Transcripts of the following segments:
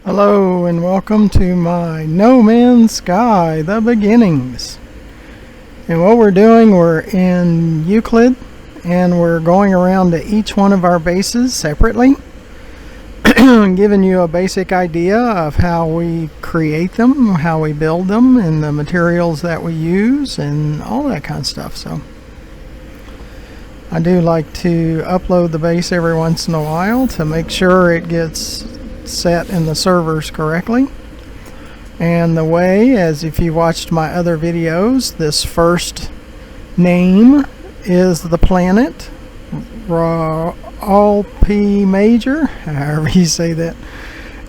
Hello and welcome to my No Man's Sky, the beginnings. And what we're doing, we're in Euclid and we're going around to each one of our bases separately, giving you a basic idea of how we create them, how we build them, and the materials that we use and all that kind of stuff. So I do like to upload the base every once in a while to make sure it gets set in the servers correctly. And the way, as if you watched my other videos, this first name is the planet RoralpMajor, however you say that,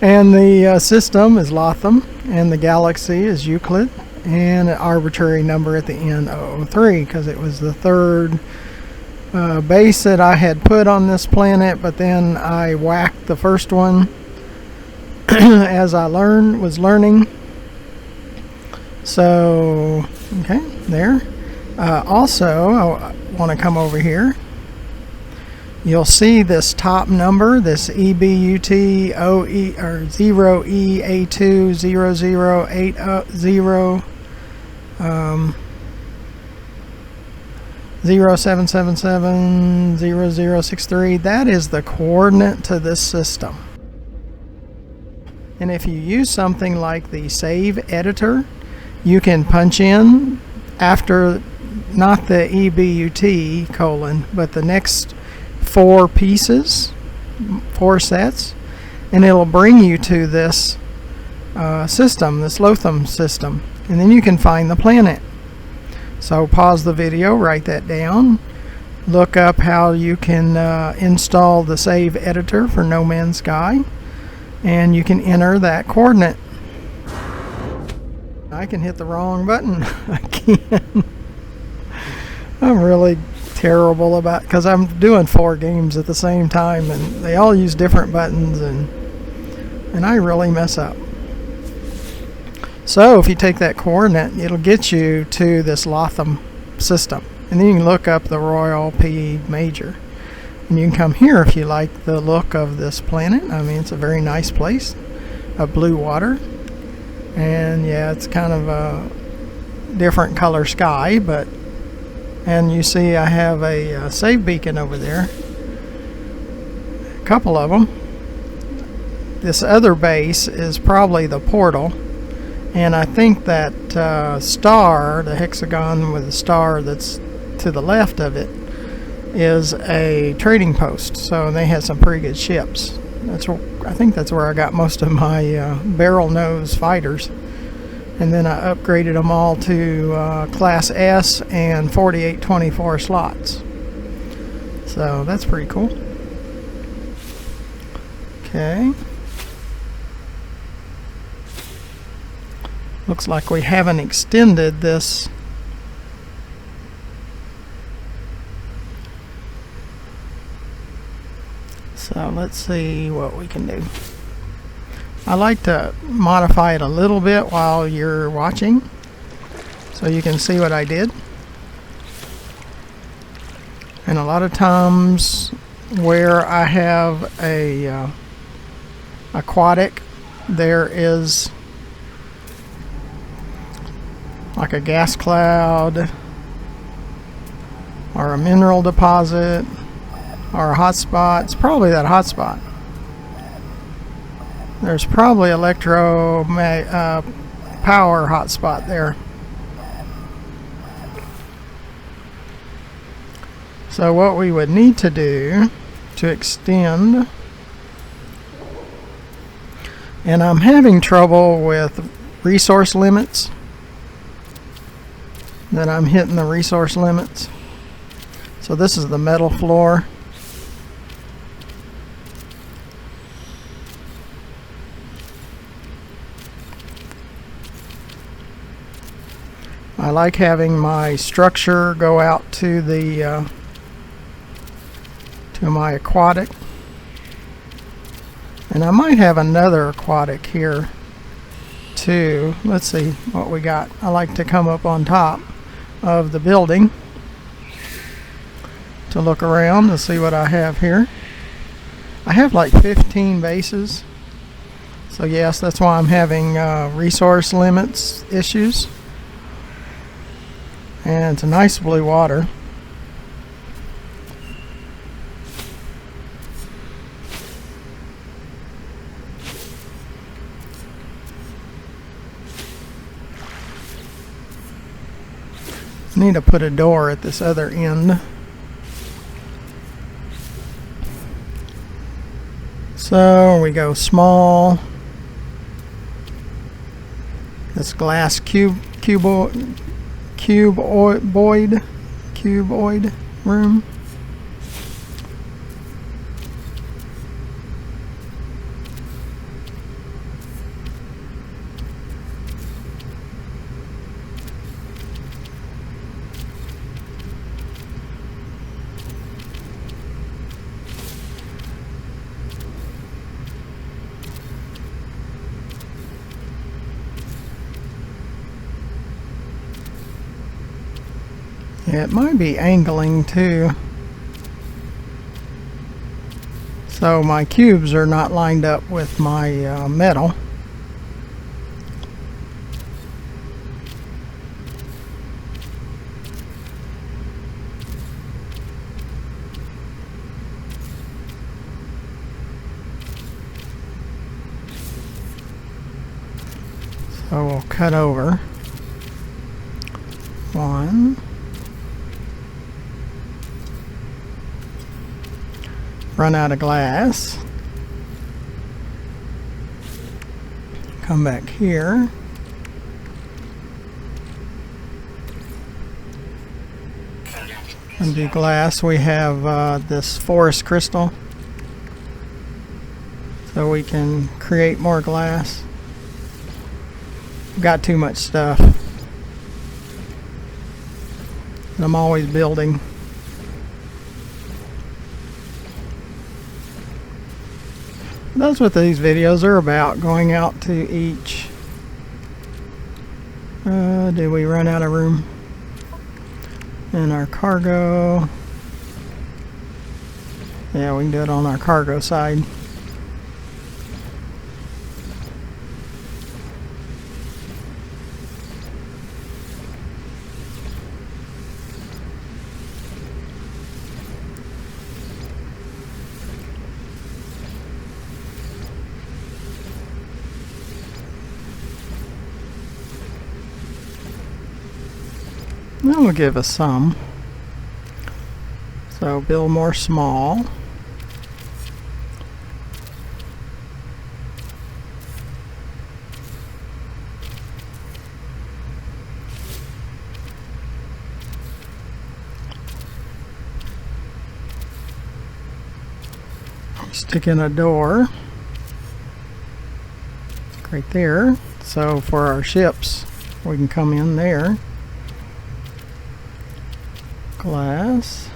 and the system is Lothom, and the galaxy is Euclid, and an arbitrary number at the end, 003, because it was the third base that I had put on this planet, but then I whacked the first one as I was learning. So, okay, there. Also, I want to come over here. You'll see this top number, this EBUT0E or 0EA20080 07770063. That is the coordinate to this system. And if you use something like the save editor, you can punch in after not the EBUT colon, but the next four pieces, four sets, and it'll bring you to this system, this Lothom system, and then you can find the planet. So pause the video, write that down, look up how you can install the save editor for No Man's Sky, and you can enter that coordinate. I can hit the wrong button again. I'm really terrible about, because I'm doing 4 games at the same time and they all use different buttons, and I really mess up. So if you take that coordinate, it'll get you to this Lothom system, and then you can look up the RoralpMajor. And you can come here if you like the look of this planet. I mean, it's a very nice place, blue water, and yeah, it's kind of a different color sky, but, and you see I have a save beacon over there, a couple of them. This other base is probably the portal, and I think that star, the hexagon with the star that's to the left of it, is a trading post. So they had some pretty good ships. I think that's where I got most of my barrel nose fighters, and then I upgraded them all to class S and 4824 slots. So that's pretty cool. Okay, looks like we haven't extended this. So let's see what we can do. I like to modify it a little bit while you're watching, so you can see what I did. And a lot of times where I have a aquatic, there is like a gas cloud or a mineral deposit or a hot spot. It's probably that hot spot. There's probably electro power hot spot there. So what we would need to do to extend, and I'm having trouble with resource limits, that I'm hitting the resource limits. So this is the metal floor. I like having my structure go out to the to my aquatic, and I might have another aquatic here too. Let's see what we got. I like to come up on top of the building to look around to see what I have here. I have like 15 bases, So yes, that's why I'm having resource limits issues. And it's a nice blue water. Need to put a door at this other end. So we go small. This glass cuboid room. Yeah, it might be angling too. So my cubes are not lined up with my metal. So we'll cut over one. Run out of glass. Come back here. And do glass. We have this forest crystal, so we can create more glass. Got too much stuff. And I'm always building. That's what these videos are about, going out to each. Did we run out of room in our cargo? Yeah, we can do it on our cargo side. That will give us some. So build more small. Stick in a door right there. So for our ships, we can come in there. Glass.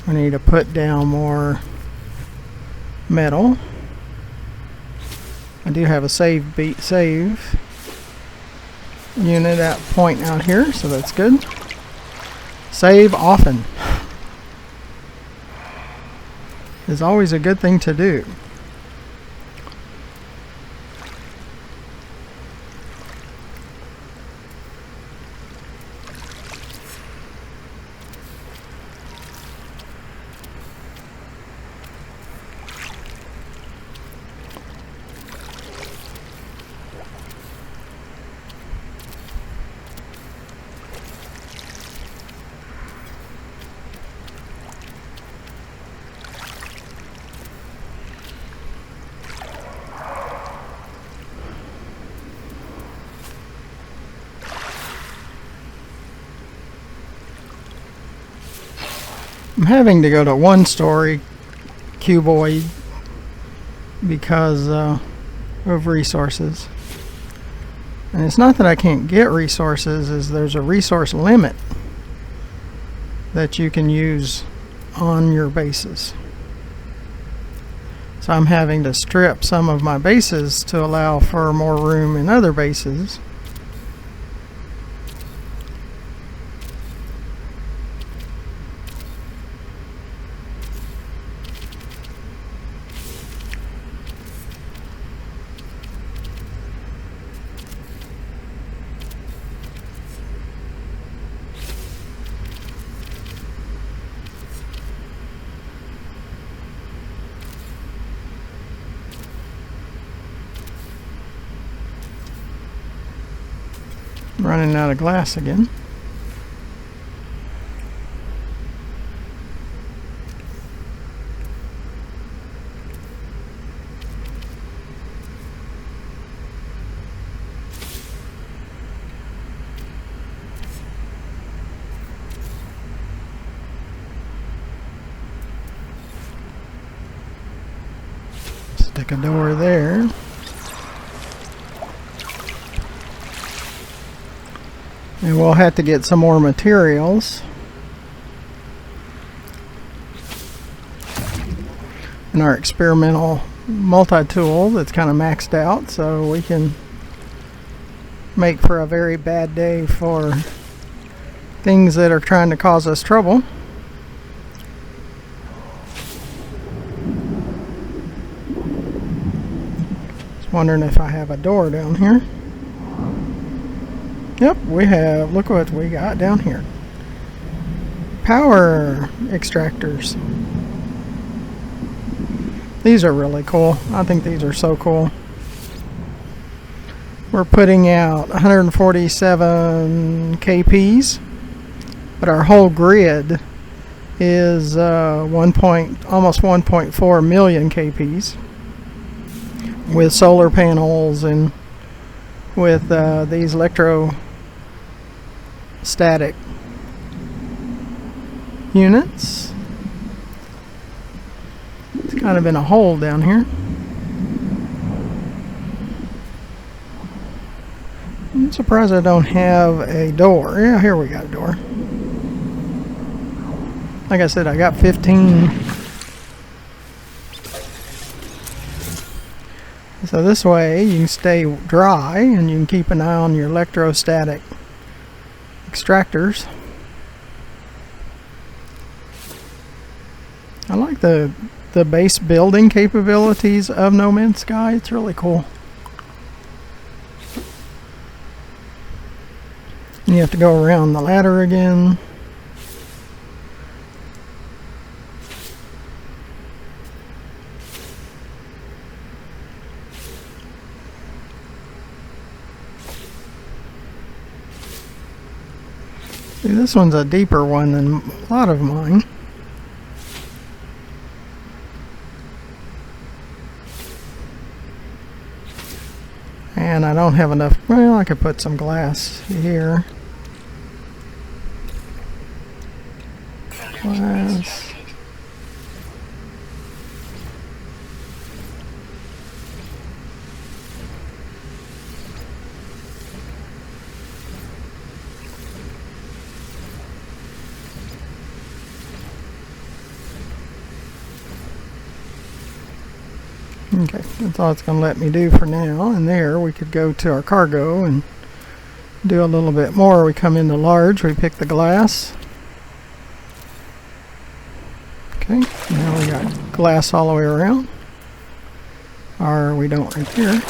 I need to put down more metal. I do have a save unit at point out here, so that's good. Save often is always a good thing to do. I'm having to go to one-story cuboid because of resources. And it's not that I can't get resources, is there's a resource limit that you can use on your bases. So I'm having to strip some of my bases to allow for more room in other bases. running out of glass again. Stick a door there. And we'll have to get some more materials. And our experimental multi-tool that's kind of maxed out, so we can make for a very bad day for things that are trying to cause us trouble. Just wondering if I have a door down here. Yep, we have. Look what we got down here. Power extractors. These are really cool. I think these are so cool. We're putting out 147 kps, but our whole grid is almost 1.4 million kps with solar panels and with these electrostatic units. It's kind of in a hole down here. I'm surprised I don't have a door. Yeah, here we got a door. Like I said, I got 15. So this way you can stay dry and you can keep an eye on your electrostatic extractors. I like the base building capabilities of No Man's Sky. It's really cool. And you have to go around the ladder again. See, this one's a deeper one than a lot of mine. And I don't have enough. Well, I could put some glass here. Glass. Okay, that's all it's going to let me do for now. And there we could go to our cargo and do a little bit more. We come into large, we pick the glass. Okay, now we got glass all the way around. Or we don't right here.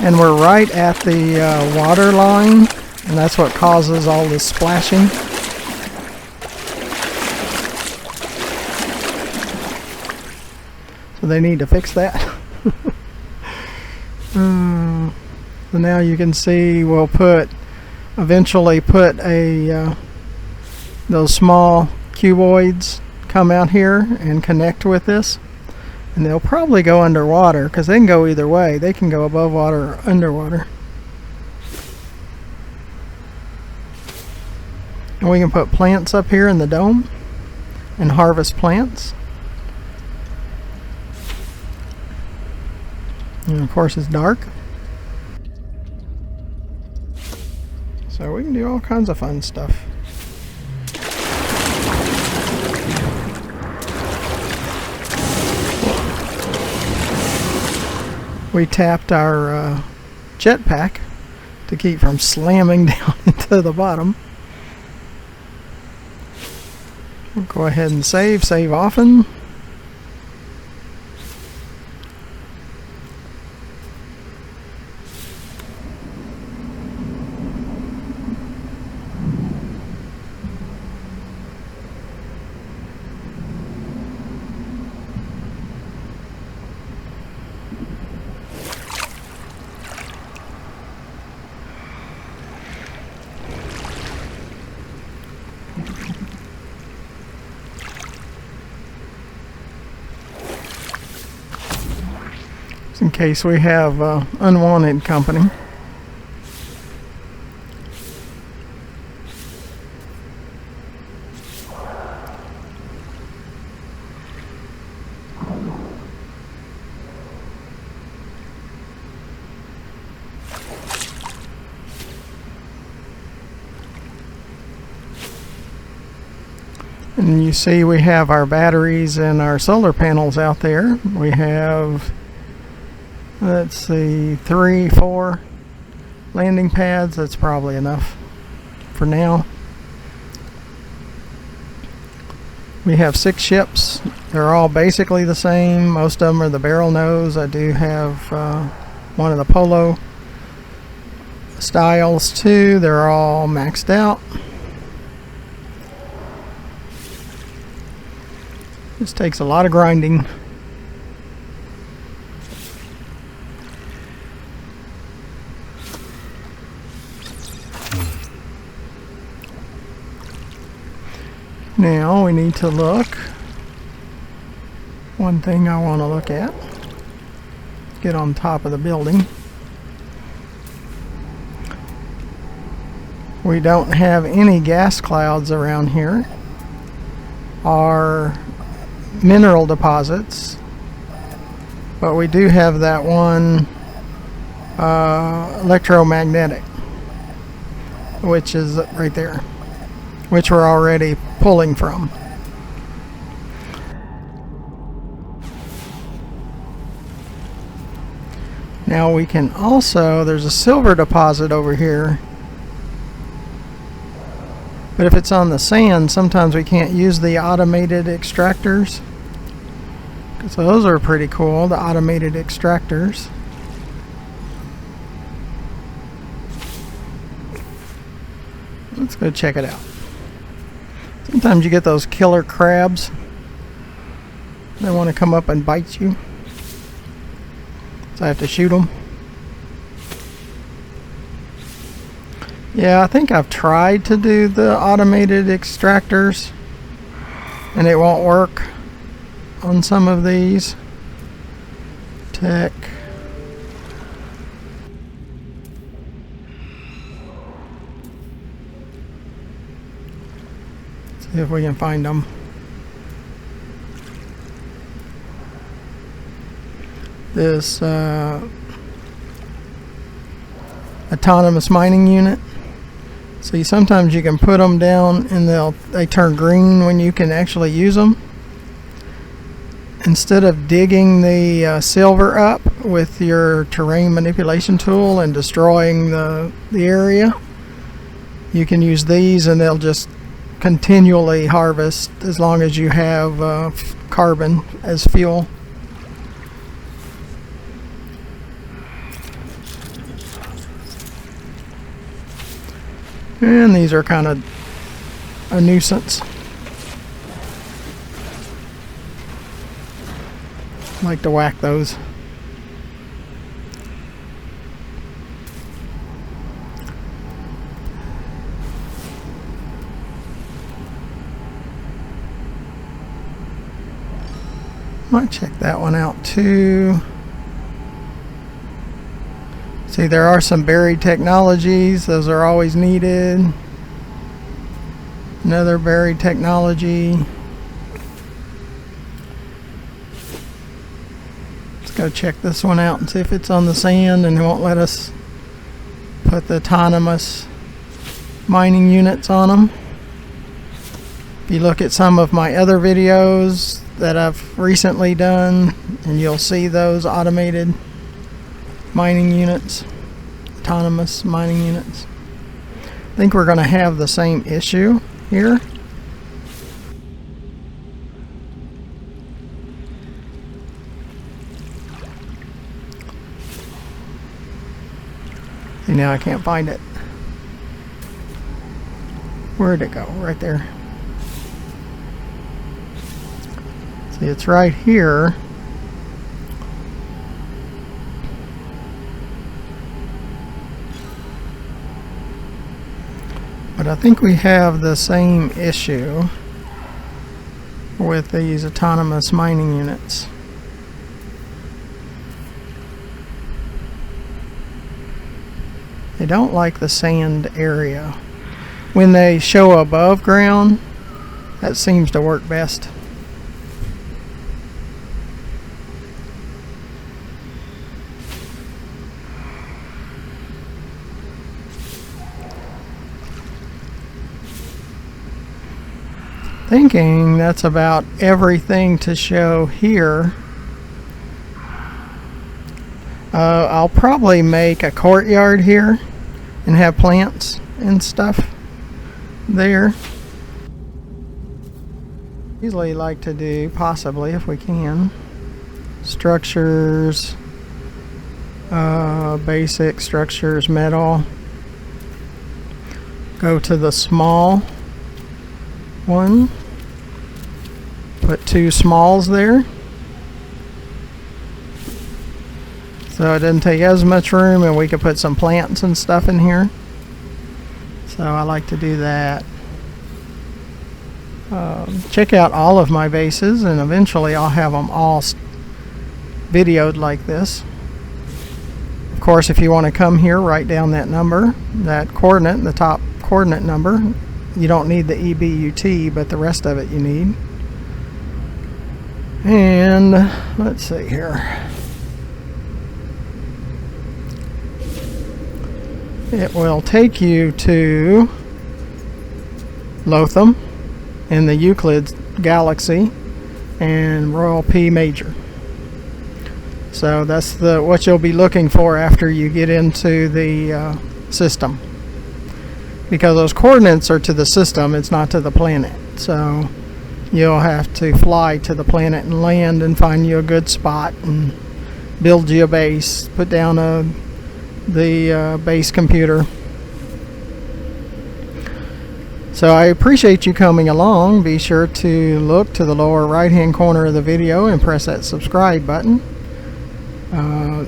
And we're right at the water line. And that's what causes all this splashing. So they need to fix that. So now you can see we'll eventually put those small cuboids come out here and connect with this. And they'll probably go underwater because they can go either way. They can go above water or underwater. And we can put plants up here in the dome and harvest plants. And of course it's dark. So we can do all kinds of fun stuff. We tapped our jetpack to keep from slamming down into the bottom. We'll go ahead and save often. in case we have unwanted company. And you see we have our batteries and our solar panels out there. We have, let's see, 3, 4 landing pads. That's probably enough for now. We have 6 ships. They're all basically the same. Most of them are the barrel nose. I do have one of the Polo styles too. They're all maxed out. This takes a lot of grinding. Now we need to look. One thing I want to look at. Get on top of the building. We don't have any gas clouds around here. Our mineral deposits, but we do have that one electromagnetic, which is right there, which we're already pulling from. Now we can also, there's a silver deposit over here, but if it's on the sand, sometimes we can't use the automated extractors. So those are pretty cool, the automated extractors. Let's go check it out. Sometimes you get those killer crabs. They want to come up and bite you. So I have to shoot them. Yeah, I think I've tried to do the automated extractors and it won't work on some of these. Tech. Let's see if we can find them. This autonomous mining unit. See, sometimes you can put them down and they turn green when you can actually use them. Instead of digging the silver up with your terrain manipulation tool and destroying the area, you can use these and they'll just continually harvest as long as you have carbon as fuel. And these are kind of a nuisance. I like to whack those. Might check that one out too. See, there are some buried technologies. Those are always needed. Another buried technology. Let's go check this one out and see if it's on the sand, and it won't let us put the autonomous mining units on them. If you look at some of my other videos that I've recently done, and you'll see those automated mining units, autonomous mining units. I think we're going to have the same issue here. See, now I can't find it. Where'd it go? Right there. See, it's right here. But I think we have the same issue with these autonomous mining units. They don't like the sand area. When they show above ground, that seems to work best. Thinking that's about everything to show here. I'll probably make a courtyard here and have plants and stuff there. Usually like to do, possibly if we can, structures, basic structures, metal. Go to the small one. Put 2 smalls there, so it doesn't take as much room, and we can put some plants and stuff in here. So I like to do that. Check out all of my bases, and eventually I'll have them all videoed like this. Of course, if you want to come here, write down that number, that coordinate, the top coordinate number. You don't need the EBUT, but the rest of it you need. And let's see here. It will take you to Lothom in the Euclid galaxy and RoralpMajor. So that's what you'll be looking for after you get into the system. Because those coordinates are to the system, it's not to the planet. So you'll have to fly to the planet and land and find you a good spot and build you a base, put down the base computer. So I appreciate you coming along. Be sure to look to the lower right hand corner of the video and press that subscribe button.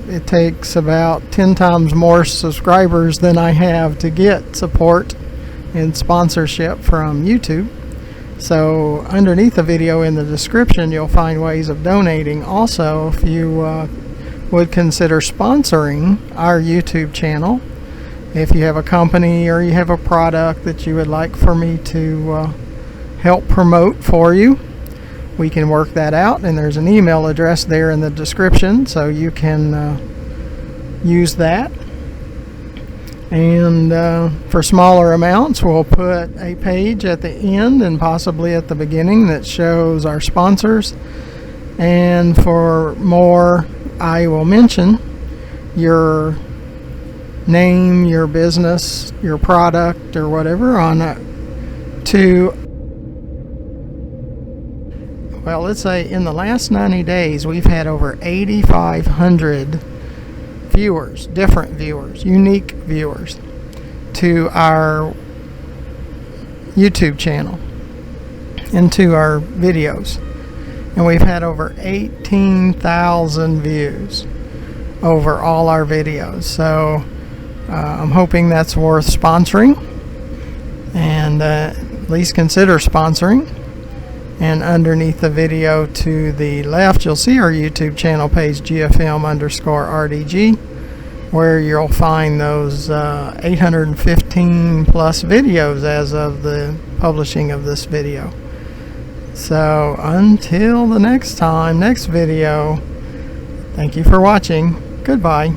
It takes about 10 times more subscribers than I have to get support and sponsorship from YouTube. So underneath the video in the description you'll find ways of donating. Also, if you would consider sponsoring our YouTube channel, if you have a company or you have a product that you would like for me to help promote for you, we can work that out, and there's an email address there in the description, so you can use that. And for smaller amounts, we'll put a page at the end and possibly at the beginning that shows our sponsors. And for more, I will mention your name, your business, your product, or whatever on well, let's say in the last 90 days we've had over 8,500 viewers, different viewers, unique viewers to our YouTube channel and to our videos, and we've had over 18,000 views over all our videos. So I'm hoping that's worth sponsoring, and at least consider sponsoring. And underneath the video to the left you'll see our YouTube channel page, GFM_RDG, where you'll find those 815 plus videos as of the publishing of this video. So until the next time, next video, thank you for watching. Goodbye.